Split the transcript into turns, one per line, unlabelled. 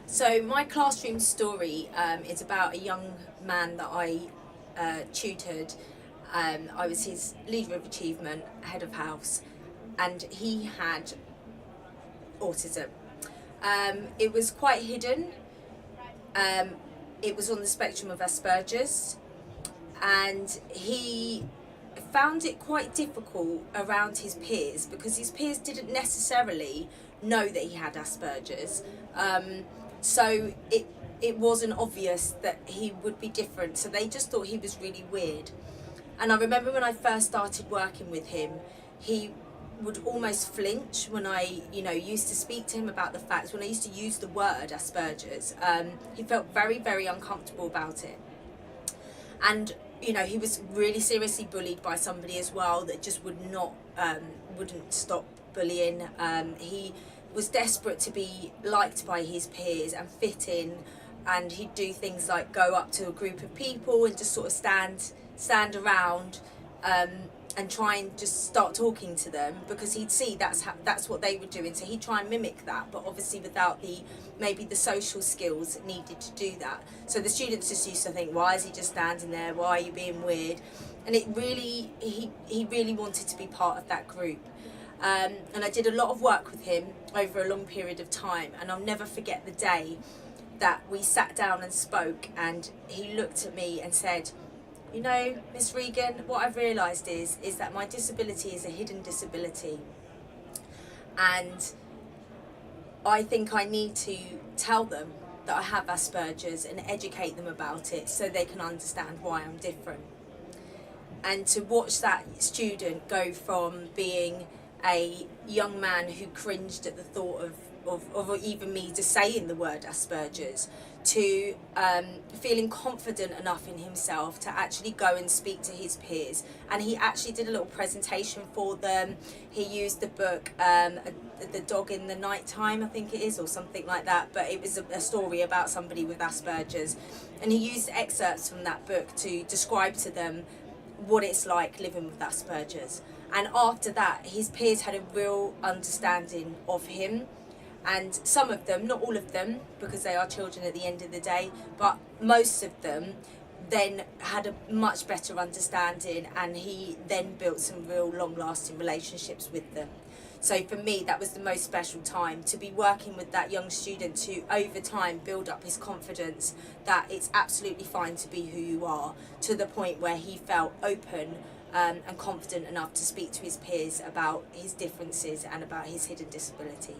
So my classroom story is about a young man that I tutored. I was his leader of achievement, head of house, and he had autism. It was quite hidden. Um, it was on the spectrum of Asperger's, and he found it quite difficult around his peers because his peers didn't necessarily know that he had Asperger's. So it wasn't obvious that he would be different. So they just thought he was really weird. And I remember when I first started working with him, he would almost flinch when I, used to speak to him about the facts. When I used to use the word Asperger's, he felt very, very uncomfortable about it. And he was really seriously bullied by somebody as well that just wouldn't stop bullying. He was desperate to be liked by his peers and fit in, and he'd do things like go up to a group of people and just sort of stand around and try and just start talking to them, because he'd see that's what they were doing, so he'd try and mimic that, but obviously without maybe the social skills needed to do that. So the students just used to think, why is he just standing there, why are you being weird? And he really wanted to be part of that group. And I did a lot of work with him over a long period of time, and I'll never forget the day that we sat down and spoke, and he looked at me and said, Miss Reegan, what I've realised is that my disability is a hidden disability, and I think I need to tell them that I have Asperger's and educate them about it so they can understand why I'm different. And to watch that student go from being a young man who cringed at the thought of even me just saying the word Asperger's, to feeling confident enough in himself to actually go and speak to his peers. And he actually did a little presentation for them. He used the book The Dog in the Night Time, I think it is, or something like that, but it was a story about somebody with Asperger's, and he used excerpts from that book to describe to them what it's like living with Asperger's. And after that, his peers had a real understanding of him. And some of them, not all of them, because they are children at the end of the day, but most of them then had a much better understanding, and he then built some real long-lasting relationships with them. So for me, that was the most special time, to be working with that young student to, over time, build up his confidence that it's absolutely fine to be who you are, to the point where he felt open and confident enough to speak to his peers about his differences and about his hidden disability.